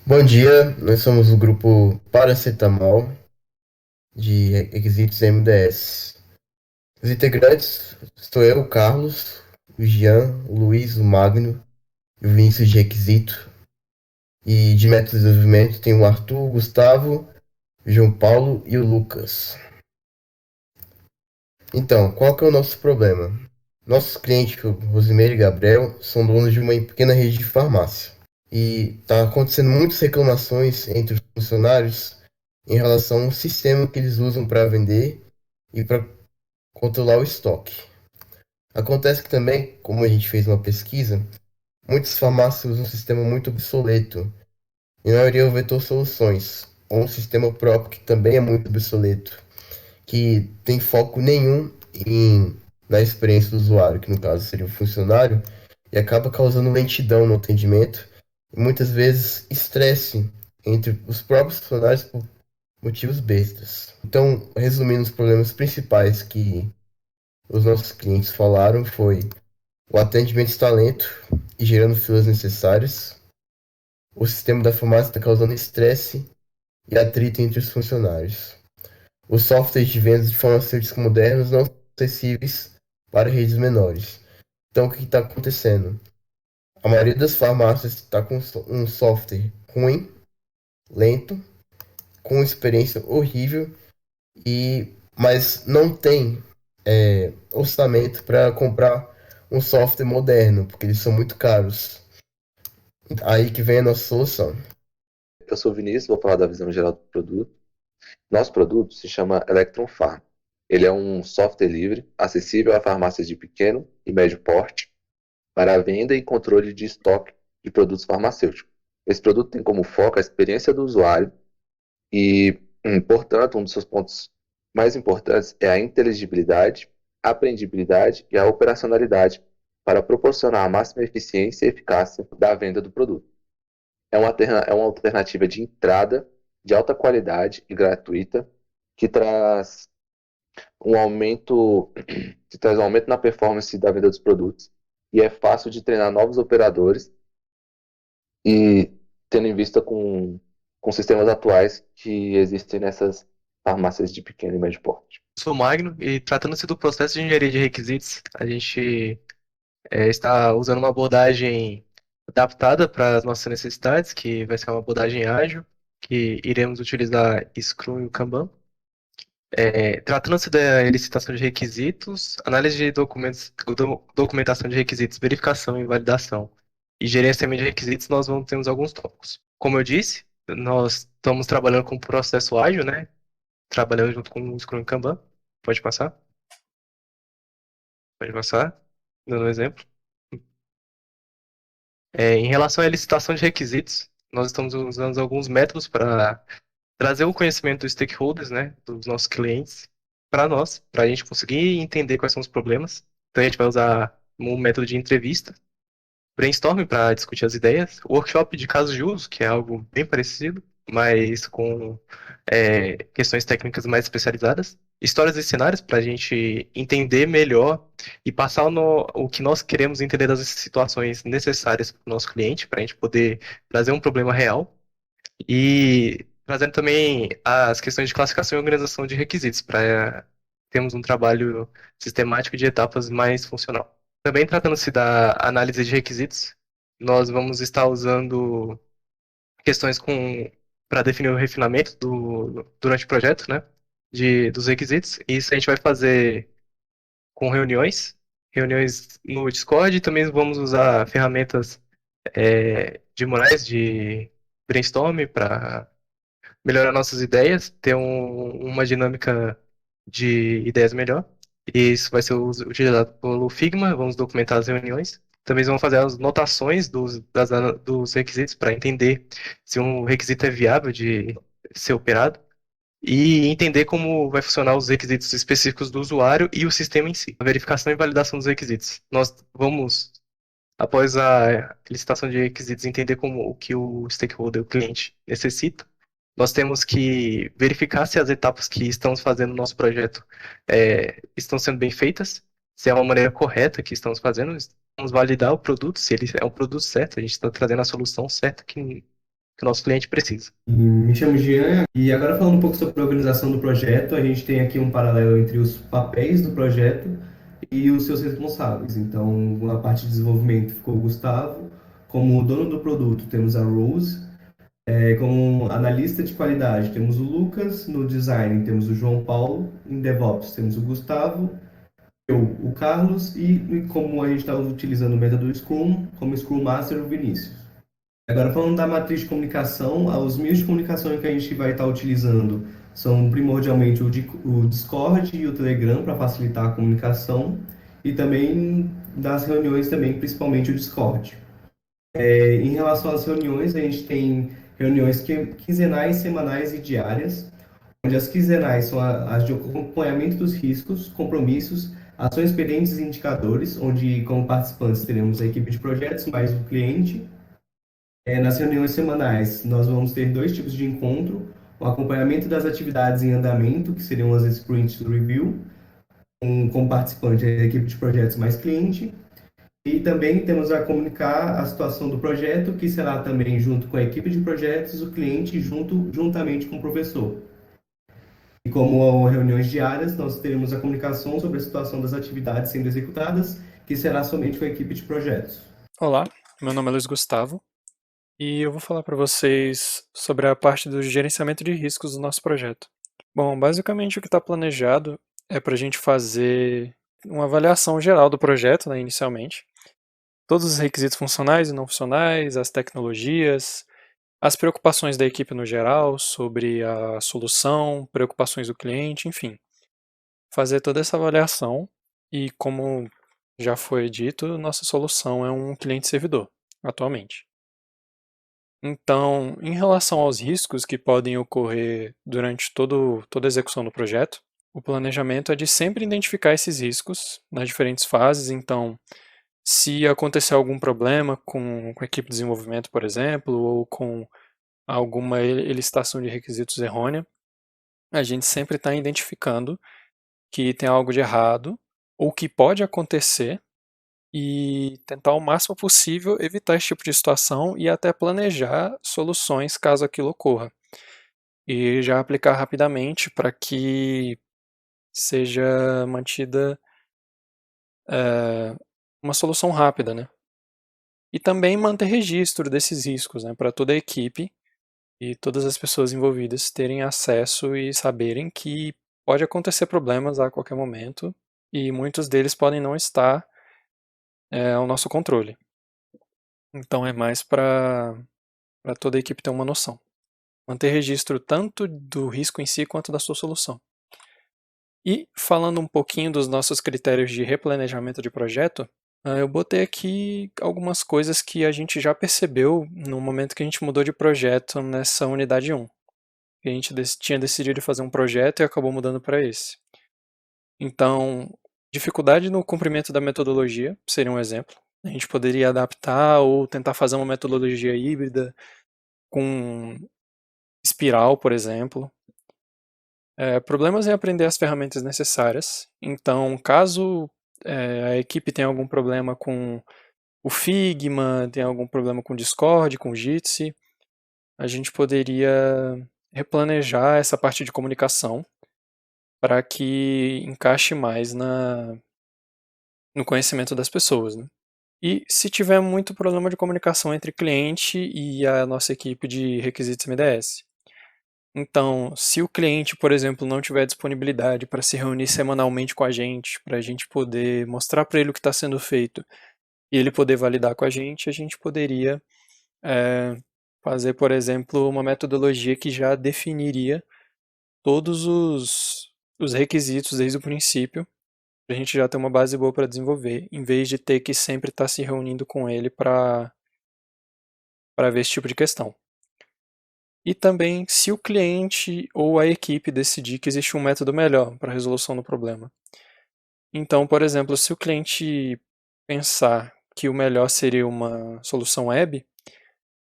Bom dia, nós somos o grupo Paracetamol de requisitos MDS. Os integrantes sou eu, o Carlos, o Jean, o Luiz, o Magno e o Vinícius de requisito. E de método de desenvolvimento tem o Arthur, o Gustavo, o João Paulo e o Lucas. Então, qual que é o nosso problema? Nossos clientes, o Rosimeiro e Gabriel, são donos de uma pequena rede de farmácia. E está acontecendo muitas reclamações entre os funcionários em relação ao sistema que eles usam para vender e para controlar o estoque. Acontece que também, como a gente fez uma pesquisa, muitas farmácias usam um sistema muito obsoleto e na maioria o Vetor Soluções, ou um sistema próprio que também é muito obsoleto, que tem foco nenhum na experiência do usuário, que no caso seria o funcionário, e acaba causando lentidão no atendimento e muitas vezes estresse entre os próprios funcionários por motivos bestas. Então, resumindo os problemas principais que os nossos clientes falaram foi o atendimento está lento e gerando filas necessárias, o sistema da farmácia está causando estresse e atrito entre os funcionários. Os softwares de vendas de farmacêuticos modernos não são acessíveis para redes menores. Então, o que está acontecendo? A maioria das farmácias está com um software ruim, lento, com experiência horrível mas não tem orçamento para comprar um software moderno, porque eles são muito caros. Aí que vem a nossa solução. Eu sou o Vinícius, vou falar da visão geral do produto. Nosso produto se chama Electron Farm. Ele é um software livre, acessível a farmácias de pequeno e médio porte, para a venda e controle de estoque de produtos farmacêuticos. Esse produto tem como foco a experiência do usuário e, portanto, um dos seus pontos mais importantes é a inteligibilidade, a aprendibilidade e a operacionalidade para proporcionar a máxima eficiência e eficácia da venda do produto. É uma alternativa de entrada de alta qualidade e gratuita que traz um aumento, que traz um aumento na performance da venda dos produtos e é fácil de treinar novos operadores e tendo em vista com sistemas atuais que existem nessas farmácias de pequeno e médio porte. Sou Magno e tratando-se do processo de engenharia de requisitos, a gente está usando uma abordagem adaptada para as nossas necessidades, que vai ser uma abordagem ágil, que iremos utilizar Scrum e o Kanban. Tratando-se da licitação de requisitos, análise de documentos, documentação de requisitos, verificação e validação e gerenciamento de requisitos, nós vamos ter alguns tópicos. Como eu disse, nós estamos trabalhando com o processo ágil, né? Trabalhando junto com o Scrum e o Kanban. Pode passar? Pode passar, dando um exemplo. Em relação à licitação de requisitos, nós estamos usando alguns métodos para trazer o conhecimento dos stakeholders, né, dos nossos clientes, para nós, para a gente conseguir entender quais são os problemas. Então a gente vai usar um método de entrevista, brainstorming para discutir as ideias, workshop de casos de uso, que é algo bem parecido, mas com questões técnicas mais especializadas, histórias e cenários para a gente entender melhor e passar o que nós queremos entender das situações necessárias para o nosso cliente, para a gente poder trazer um problema real e trazendo também as questões de classificação e organização de requisitos para termos um trabalho sistemático de etapas mais funcional. Também tratando-se da análise de requisitos, nós vamos estar usando questões com para definir o refinamento durante o projeto, né, dos requisitos. Isso a gente vai fazer com reuniões no Discord, e também vamos usar ferramentas de Moraes, de brainstorm para melhorar nossas ideias, ter uma dinâmica de ideias melhor. E isso vai ser utilizado pelo Figma, vamos documentar as reuniões. Também vamos fazer as notações dos requisitos para entender se um requisito é viável de ser operado e entender como vai funcionar os requisitos específicos do usuário e o sistema em si. A verificação e validação dos requisitos. Nós vamos, após a licitação de requisitos, entender como o que o stakeholder, o cliente, necessita. Nós temos que verificar se as etapas que estamos fazendo no nosso projeto estão sendo bem feitas, se é uma maneira correta que estamos fazendo. Vamos validar o produto, se ele é um produto certo, a gente está trazendo a solução certa que que o nosso cliente precisa. Me chamo Jean e agora falando um pouco sobre a organização do projeto, a gente tem aqui um paralelo entre os papéis do projeto e os seus responsáveis. Então, na parte de desenvolvimento ficou o Gustavo, como dono do produto temos a Rose, como analista de qualidade temos o Lucas, no design temos o João Paulo, em DevOps temos o Gustavo, eu, o Carlos e como a gente está utilizando o método Scrum, como Scrum Master o Vinícius. Agora, falando da matriz de comunicação, os meios de comunicação que a gente vai estar utilizando são primordialmente o Discord e o Telegram para facilitar a comunicação e também das reuniões também, principalmente o Discord. Em relação às reuniões, a gente tem reuniões quinzenais, semanais e diárias, onde as quinzenais são as de acompanhamento dos riscos, compromissos, ações pendentes e indicadores, onde como participantes teremos a equipe de projetos mais o cliente. Nas reuniões semanais, nós vamos ter dois tipos de encontro: o acompanhamento das atividades em andamento, que seriam as sprints review, como participante a equipe de projetos mais cliente, e também temos a comunicar a situação do projeto, que será também junto com a equipe de projetos, o cliente juntamente com o professor. E como reuniões diárias, nós teremos a comunicação sobre a situação das atividades sendo executadas, que será somente com a equipe de projetos. Olá, meu nome é Luiz Gustavo e eu vou falar para vocês sobre a parte do gerenciamento de riscos do nosso projeto. Bom, basicamente o que está planejado é para a gente fazer uma avaliação geral do projeto, né, inicialmente. Todos os requisitos funcionais e não funcionais, as tecnologias, as preocupações da equipe no geral sobre a solução, preocupações do cliente, enfim. Fazer toda essa avaliação e, como já foi dito, nossa solução é um cliente-servidor, atualmente. Então, em relação aos riscos que podem ocorrer durante toda a execução do projeto, o planejamento é de sempre identificar esses riscos nas diferentes fases. Então, se acontecer algum problema com a equipe de desenvolvimento, por exemplo, ou com alguma elicitação de requisitos errônea, a gente sempre está identificando que tem algo de errado ou que pode acontecer e tentar o máximo possível evitar esse tipo de situação e até planejar soluções caso aquilo ocorra. E já aplicar rapidamente para que seja mantida uma solução rápida, né? E também manter registro desses riscos, né, para toda a equipe e todas as pessoas envolvidas terem acesso e saberem que pode acontecer problemas a qualquer momento e muitos deles podem não estar ao nosso controle. Então é mais para toda a equipe ter uma noção. Manter registro tanto do risco em si quanto da sua solução. E falando um pouquinho dos nossos critérios de replanejamento de projeto, eu botei aqui algumas coisas que a gente já percebeu no momento que a gente mudou de projeto nessa unidade 1. A gente tinha decidido fazer um projeto e acabou mudando para esse. Então, dificuldade no cumprimento da metodologia seria um exemplo. A gente poderia adaptar ou tentar fazer uma metodologia híbrida com espiral, por exemplo. Problemas em aprender as ferramentas necessárias. Então, caso a equipe tenha algum problema com o Figma, tenha algum problema com o Discord, com o Jitsi, a gente poderia replanejar essa parte de comunicação para que encaixe mais no conhecimento das pessoas, né? E se tiver muito problema de comunicação entre cliente e a nossa equipe de requisitos MDS. Então, se o cliente, por exemplo, não tiver disponibilidade para se reunir semanalmente com a gente poder mostrar para ele o que está sendo feito e ele poder validar com a gente poderia fazer, por exemplo, uma metodologia que já definiria todos os requisitos desde o princípio, para a gente já ter uma base boa para desenvolver, em vez de ter que sempre estar se reunindo com ele para ver esse tipo de questão. E também se o cliente ou a equipe decidir que existe um método melhor para a resolução do problema. Então, por exemplo, se o cliente pensar que o melhor seria uma solução web,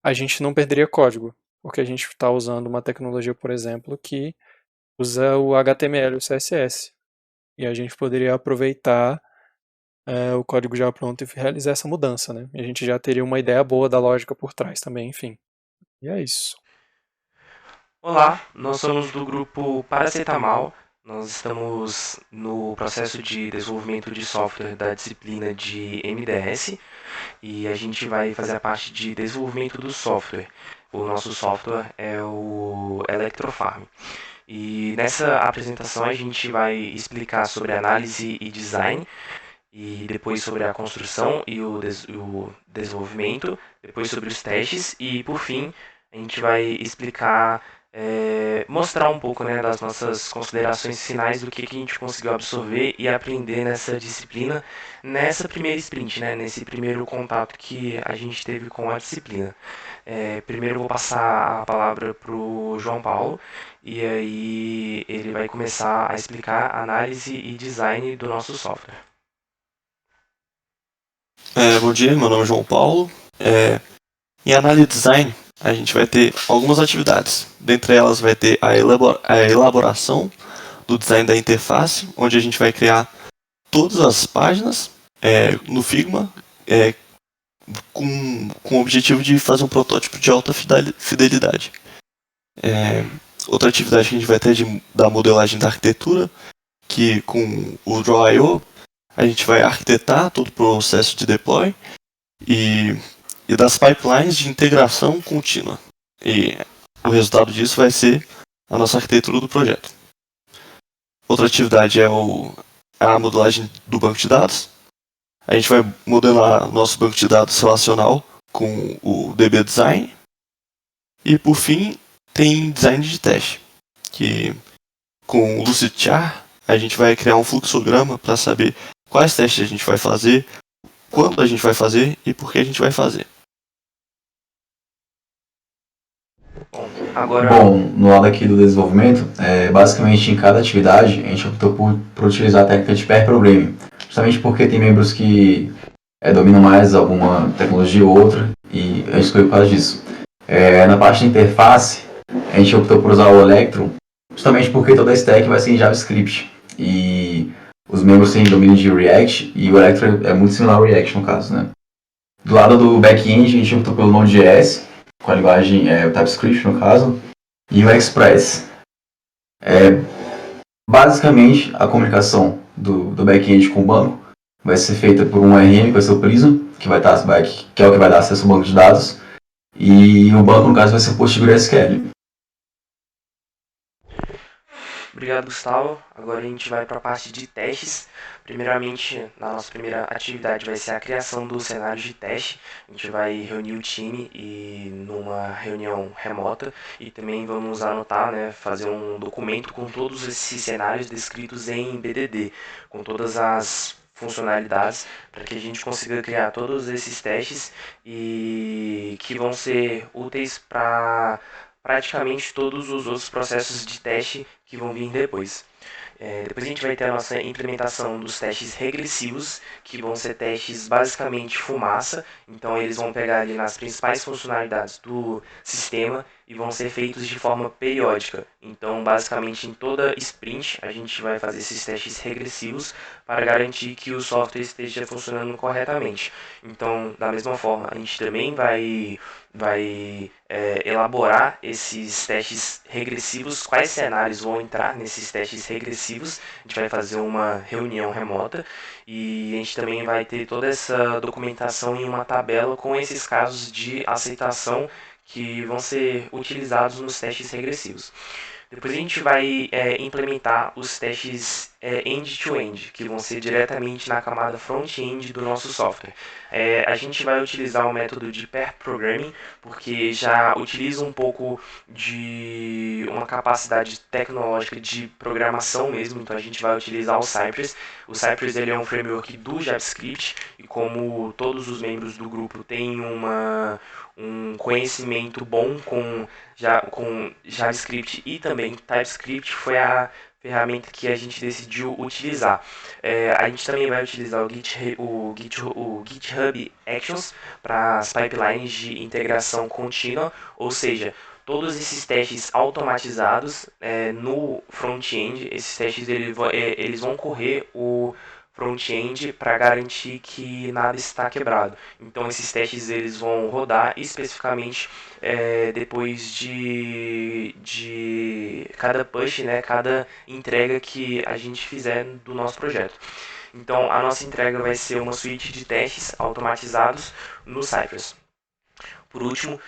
a gente não perderia código, porque a gente está usando uma tecnologia, por exemplo, que usa o HTML e o CSS. E a gente poderia aproveitar o código já pronto e realizar essa mudança, né? E a gente já teria uma ideia boa da lógica por trás também, enfim. E é isso. Olá, nós somos do grupo Paracetamol. Nós estamos no processo de desenvolvimento de software da disciplina de MDS e a gente vai fazer a parte de desenvolvimento do software. O nosso software é o Electrofarm. E nessa apresentação a gente vai explicar sobre análise e design, e depois sobre a construção e o desenvolvimento, depois sobre os testes e, por fim, a gente vai explicar, mostrar um pouco, né, das nossas considerações finais do que a gente conseguiu absorver e aprender nessa disciplina, nessa primeira sprint, né, nesse primeiro contato que a gente teve com a disciplina. Primeiro eu vou passar a palavra para o João Paulo, e aí ele vai começar a explicar análise e design do nosso software. Bom dia, meu nome é João Paulo. Em análise e design, a gente vai ter algumas atividades. Dentre elas vai ter a elaboração do design da interface, onde a gente vai criar todas as páginas no Figma, com o objetivo de fazer um protótipo de alta fidelidade. Outra atividade que a gente vai ter é da modelagem da arquitetura, que com o Draw.io a gente vai arquitetar todo o processo de deploy e das pipelines de integração contínua. E o resultado disso vai ser a nossa arquitetura do projeto. Outra atividade é a modelagem do banco de dados. A gente vai modelar nosso banco de dados relacional com o DB Design. E por fim, tem design de teste, que com o Lucidchart a gente vai criar um fluxograma para saber quais testes a gente vai fazer, quando a gente vai fazer e por que a gente vai fazer. Bom, no lado aqui do desenvolvimento, basicamente em cada atividade a gente optou por utilizar a técnica de pair programming, justamente porque tem membros que dominam mais alguma tecnologia ou outra e a gente escolheu por causa disso. Na parte de interface, a gente optou por usar o Electron, justamente porque toda a stack vai ser em JavaScript e os membros têm domínio de React e o Electron é muito similar ao React no caso, né? Do lado do back-end, a gente optou pelo Node.js, com a linguagem o TypeScript no caso, e o Express. Basicamente, a comunicação do back-end com o banco vai ser feita por um RM, que vai ser o Prism, que é o que vai dar acesso ao banco de dados, e o banco, no caso, vai ser o PostgreSQL. Obrigado, Gustavo. Agora a gente vai para a parte de testes. Primeiramente, na nossa primeira atividade vai ser a criação do cenário de teste. A gente vai reunir o time e numa reunião remota e também vamos anotar, né, fazer um documento com todos esses cenários descritos em BDD, com todas as funcionalidades para que a gente consiga criar todos esses testes e que vão ser úteis para praticamente todos os outros processos de teste que vão vir depois. Depois a gente vai ter a nossa implementação dos testes regressivos, que vão ser testes basicamente fumaça, então eles vão pegar ali nas principais funcionalidades do sistema e vão ser feitos de forma periódica. Então, basicamente, em toda sprint, a gente vai fazer esses testes regressivos para garantir que o software esteja funcionando corretamente. Então, da mesma forma, a gente também vai elaborar esses testes regressivos, quais cenários vão entrar nesses testes regressivos. A gente vai fazer uma reunião remota e a gente também vai ter toda essa documentação em uma tabela com esses casos de aceitação que vão ser utilizados nos testes regressivos. Depois a gente vai implementar os testes end-to-end, que vão ser diretamente na camada front-end do nosso software. A gente vai utilizar o método de pair programming, porque já utiliza um pouco de uma capacidade tecnológica de programação mesmo, então a gente vai utilizar o Cypress. O Cypress ele é um framework do JavaScript, e como todos os membros do grupo têm um conhecimento bom com JavaScript e também TypeScript, foi a ferramenta que a gente decidiu utilizar. A gente também vai utilizar o GitHub Actions para as pipelines de integração contínua, ou seja, todos esses testes automatizados no front-end, esses testes eles vão correr o front-end para garantir que nada está quebrado. Então esses testes eles vão rodar especificamente depois de cada push, né, cada entrega que a gente fizer do nosso projeto. Então a nossa entrega vai ser uma suíte de testes automatizados no Cypress. Por último,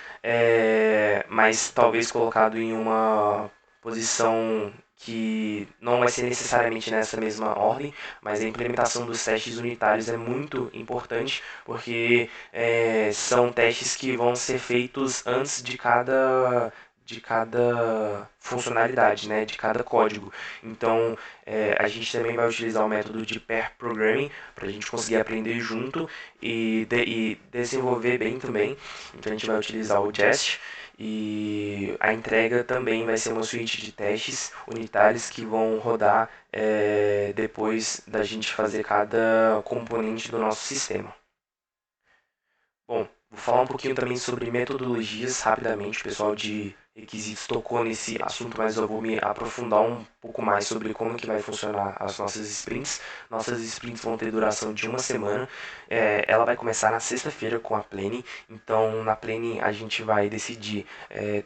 mas talvez colocado em uma posição que não vai ser necessariamente nessa mesma ordem, mas a implementação dos testes unitários é muito importante, porque são testes que vão ser feitos antes de cada funcionalidade, né, de cada código. Então, a gente também vai utilizar o método de pair programming para a gente conseguir aprender junto e desenvolver bem também. Então, a gente vai utilizar o Jest e a entrega também vai ser uma suíte de testes unitários que vão rodar depois da gente fazer cada componente do nosso sistema. Bom, vou falar um pouquinho também sobre metodologias rapidamente. O pessoal de requisitos tocou nesse assunto, mas eu vou me aprofundar um pouco mais sobre como que vai funcionar as nossas sprints. Nossas sprints vão ter duração de uma semana. Ela vai começar na sexta-feira com a planning. Então, na planning a gente vai decidir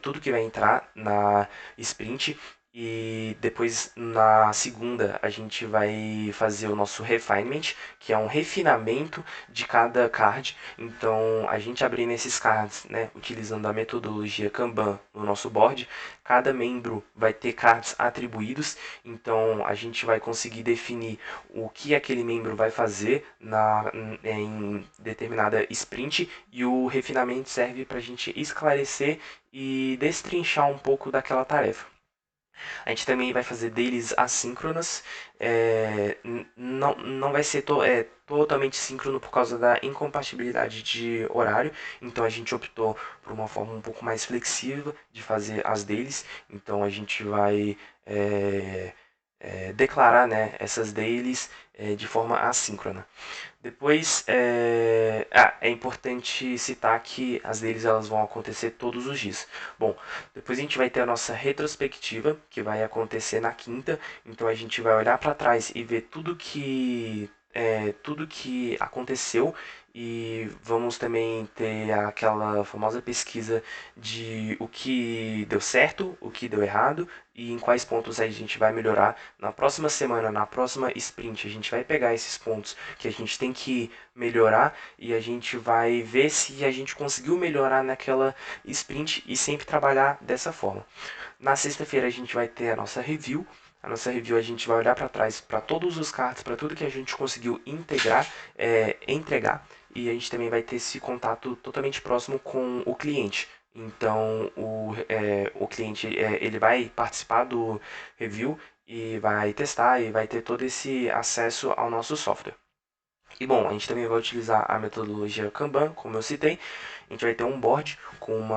tudo que vai entrar na sprint. E depois, na segunda, a gente vai fazer o nosso refinement, que é um refinamento de cada card. Então, a gente abrindo esses cards, né, utilizando a metodologia Kanban no nosso board, cada membro vai ter cards atribuídos. Então, a gente vai conseguir definir o que aquele membro vai fazer em determinada sprint. E o refinamento serve para a gente esclarecer e destrinchar um pouco daquela tarefa. A gente também vai fazer dailies assíncronas. Não vai ser totalmente síncrono por causa da incompatibilidade de horário. Então a gente optou por uma forma um pouco mais flexível de fazer as dailies. Então a gente vai declarar, né, essas dailies de forma assíncrona. Depois, é importante citar que as deles elas vão acontecer todos os dias. Bom, depois a gente vai ter a nossa retrospectiva, que vai acontecer na quinta. Então a gente vai olhar para trás e ver tudo que aconteceu e vamos também ter aquela famosa pesquisa de o que deu certo, o que deu errado e em quais pontos a gente vai melhorar. Na próxima semana, na próxima sprint, a gente vai pegar esses pontos que a gente tem que melhorar e a gente vai ver se a gente conseguiu melhorar naquela sprint e sempre trabalhar dessa forma. Na sexta-feira a gente vai ter a nossa review. A nossa review a gente vai olhar para trás para todos os cards, para tudo que a gente conseguiu entregar, e a gente também vai ter esse contato totalmente próximo com o cliente. Então o cliente ele vai participar do review e vai testar e vai ter todo esse acesso ao nosso software. E bom, a gente também vai utilizar a metodologia Kanban, como eu citei. A gente vai ter um board com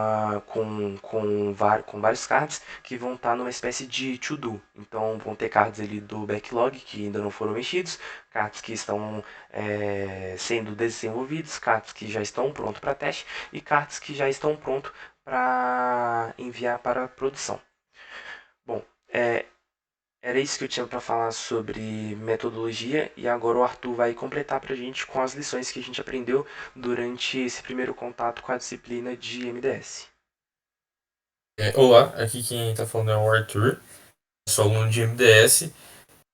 vários cards que vão estar numa espécie de to-do. Então vão ter cards ali do backlog que ainda não foram mexidos, cards que estão sendo desenvolvidos, cards que já estão prontos para teste e cards que já estão prontos para enviar para produção. Bom, era isso que eu tinha para falar sobre metodologia e agora o Arthur vai completar para a gente com as lições que a gente aprendeu durante esse primeiro contato com a disciplina de MDS. Olá, aqui quem está falando é o Arthur, sou aluno de MDS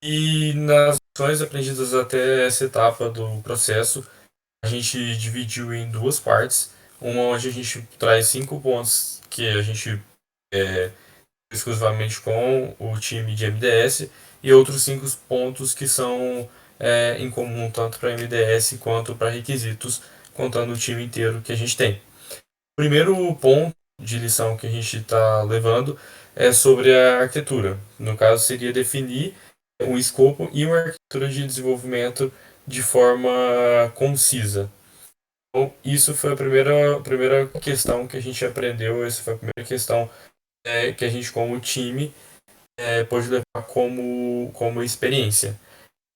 e nas lições aprendidas até essa etapa do processo a gente dividiu em duas partes, uma onde a gente traz 5 pontos que a gente exclusivamente com o time de MDS e outros 5 pontos que são em comum tanto para MDS quanto para requisitos, contando o time inteiro que a gente tem. O primeiro ponto de lição que a gente está levando é sobre a arquitetura. No caso, seria definir um escopo e uma arquitetura de desenvolvimento de forma concisa. Então, isso foi a primeira questão que a gente aprendeu, essa foi a primeira questão que a gente, como time, pode levar como experiência.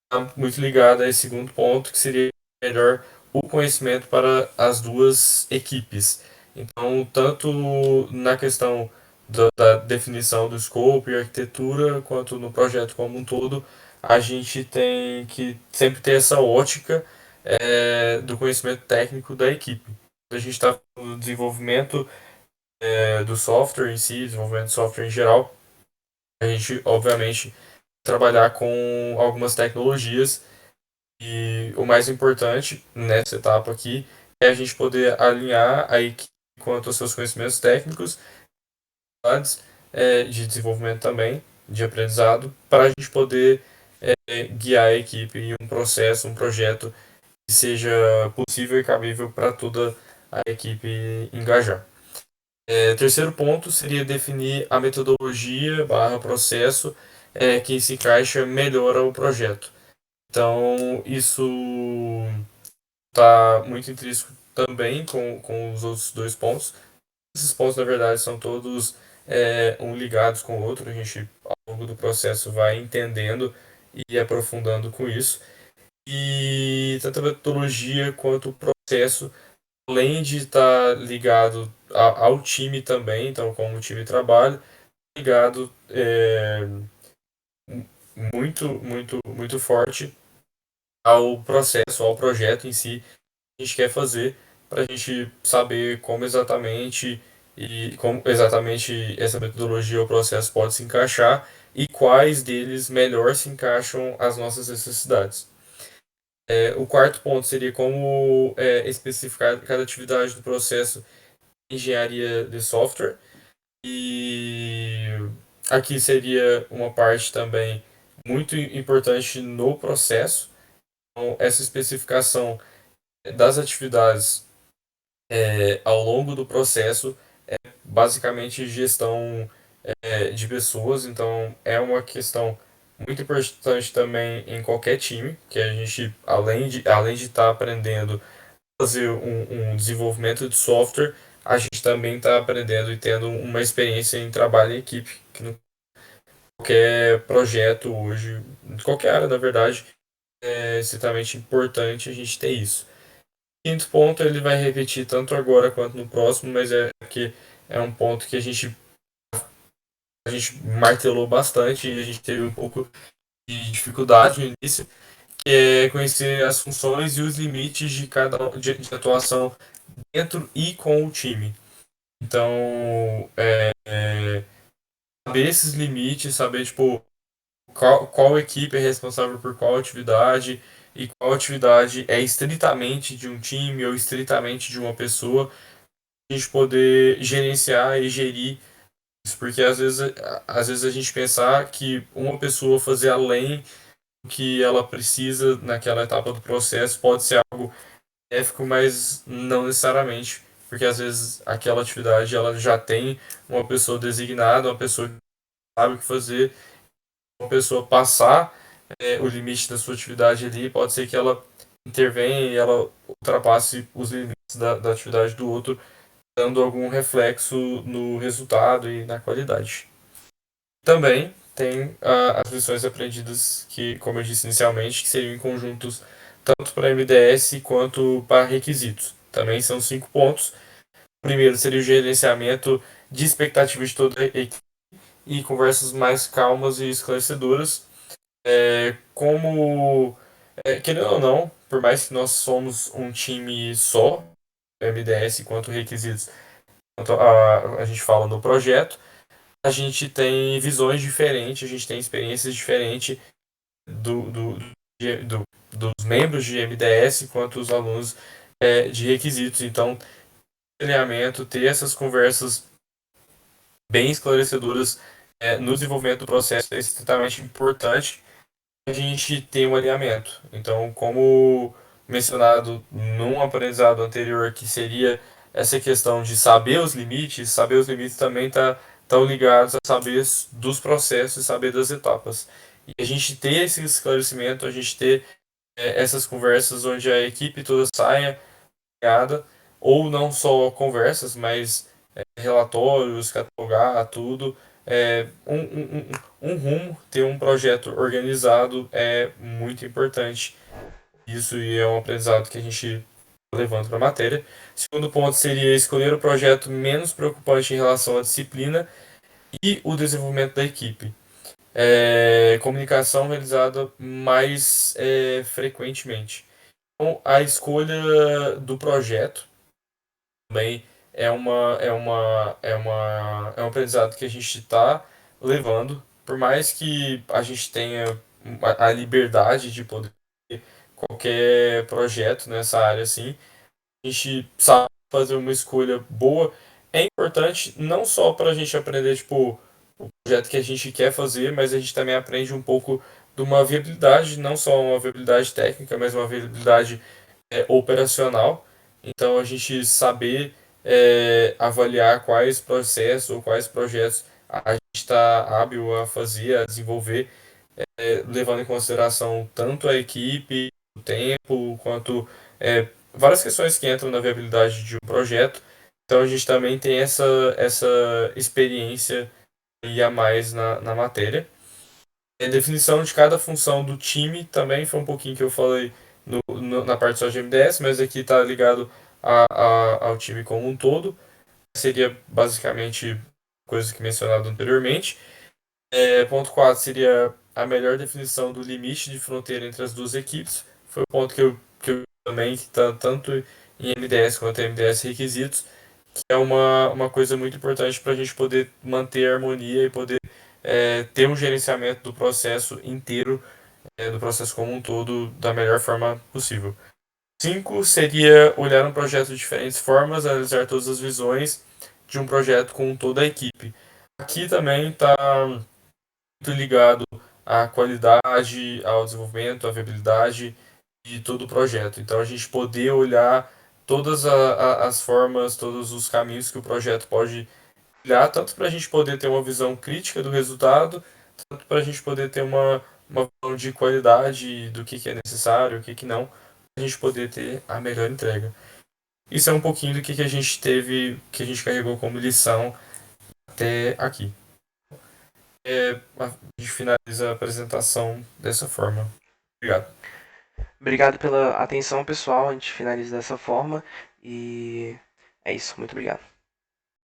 Está muito ligado a esse segundo ponto, que seria melhor o conhecimento para as duas equipes. Então, tanto na questão da definição do scope e arquitetura, quanto no projeto como um todo, a gente tem que sempre ter essa ótica do conhecimento técnico da equipe. A gente está no desenvolvimento do software em si, desenvolvimento de software em geral, a gente, obviamente, trabalhar com algumas tecnologias e o mais importante nessa etapa aqui é a gente poder alinhar a equipe quanto aos seus conhecimentos técnicos, de desenvolvimento também, de aprendizado, para a gente poder guiar a equipe em um processo, um projeto que seja possível e cabível para toda a equipe engajar. Terceiro ponto seria definir a metodologia / processo que se encaixa melhor ao projeto. Então, isso está muito intrínseco também com os outros dois pontos. Esses pontos, na verdade, são todos um ligados com o outro. A gente, ao longo do processo, vai entendendo e aprofundando com isso. E tanto a metodologia quanto o processo, além de estar ligado ao time também, então como o time trabalha, ligado muito, muito, muito forte ao processo, ao projeto em si que a gente quer fazer, para a gente saber como exatamente essa metodologia ou processo pode se encaixar e quais deles melhor se encaixam às nossas necessidades. O quarto ponto seria como especificar cada atividade do processo de engenharia de software. E aqui seria uma parte também muito importante no processo. Então, essa especificação das atividades ao longo do processo é basicamente gestão de pessoas. Então, é uma questão muito importante também em qualquer time, que a gente, além de estar aprendendo a fazer um desenvolvimento de software, a gente também está aprendendo e tendo uma experiência em trabalho em equipe, que no qualquer projeto hoje, em qualquer área, na verdade, é extremamente importante a gente ter isso. Quinto ponto, ele vai repetir tanto agora quanto no próximo, mas que é um ponto que a gente martelou bastante e a gente teve um pouco de dificuldade no início, que é conhecer as funções e os limites de cada de atuação dentro e com o time. Então, saber esses limites, saber tipo qual equipe é responsável por qual atividade e qual atividade é estritamente de um time ou estritamente de uma pessoa, a gente poder gerenciar e gerir isso, porque às vezes a gente pensar que uma pessoa fazer além do que ela precisa naquela etapa do processo pode ser algo benéfico, mas não necessariamente, porque às vezes aquela atividade ela já tem uma pessoa designada, uma pessoa que sabe o que fazer, uma pessoa passar o limite da sua atividade ali, pode ser que ela intervenha e ela ultrapasse os limites da atividade do outro, dando algum reflexo no resultado e na qualidade. Também tem as lições aprendidas que, como eu disse inicialmente, que seriam em conjuntos tanto para MDS quanto para requisitos. Também são 5 pontos. O primeiro seria o gerenciamento de expectativas de toda a equipe e conversas mais calmas e esclarecedoras. Querendo ou não, por mais que nós somos um time só, MDS quanto requisitos, quanto a gente fala no projeto, a gente tem visões diferentes, a gente tem experiências diferentes dos membros de MDS quanto os alunos de requisitos. Então, alinhamento, ter essas conversas bem esclarecedoras no desenvolvimento do processo é extremamente importante. A gente ter um alinhamento. Então, como mencionado num aprendizado anterior, que seria essa questão de saber os limites também estão ligados a saber dos processos e saber das etapas. E a gente ter esse esclarecimento, a gente ter essas conversas onde a equipe toda saia alinhada, ou não só conversas, mas relatórios, catalogar tudo, um rumo, ter um projeto organizado é muito importante. Isso é um aprendizado que a gente levanta para a matéria. Segundo ponto seria escolher o projeto menos preocupante em relação à disciplina e o desenvolvimento da equipe. comunicação realizada mais frequentemente. Então, a escolha do projeto também é um aprendizado que a gente está levando, por mais que a gente tenha a liberdade de poder ter qualquer projeto nessa área assim, a gente sabe fazer uma escolha boa. É importante não só para a gente aprender tipo o projeto que a gente quer fazer, mas a gente também aprende um pouco de uma viabilidade, não só uma viabilidade técnica, mas uma viabilidade operacional. Então, a gente saber avaliar quais processos ou quais projetos a gente está hábil a fazer, a desenvolver, levando em consideração tanto a equipe, o tempo, quanto várias questões que entram na viabilidade de um projeto. Então, a gente também tem essa experiência e a mais na matéria. A definição de cada função do time também foi um pouquinho que eu falei na parte só de MDS, mas aqui está ligado ao time como um todo. Seria basicamente coisa que mencionado anteriormente. Ponto 4 seria a melhor definição do limite de fronteira entre as duas equipes. Foi o ponto que eu também, que está tanto em MDS quanto em MDS requisitos, que é uma coisa muito importante para a gente poder manter a harmonia e poder ter um gerenciamento do processo inteiro, do processo como um todo, da melhor forma possível. 5 seria olhar um projeto de diferentes formas, analisar todas as visões de um projeto com toda a equipe. Aqui também está muito ligado à qualidade, ao desenvolvimento, à viabilidade de todo o projeto. Então, a gente poder olhar todas as formas, todos os caminhos que o projeto pode olhar, tanto para a gente poder ter uma visão crítica do resultado, tanto para a gente poder ter uma visão de qualidade do que é necessário, o que não, para a gente poder ter a melhor entrega. Isso é um pouquinho do que a gente teve, que a gente carregou como lição até aqui. A gente finaliza a apresentação dessa forma. Obrigado. Obrigado pela atenção, pessoal. A gente finaliza dessa forma. E é isso. Muito obrigado.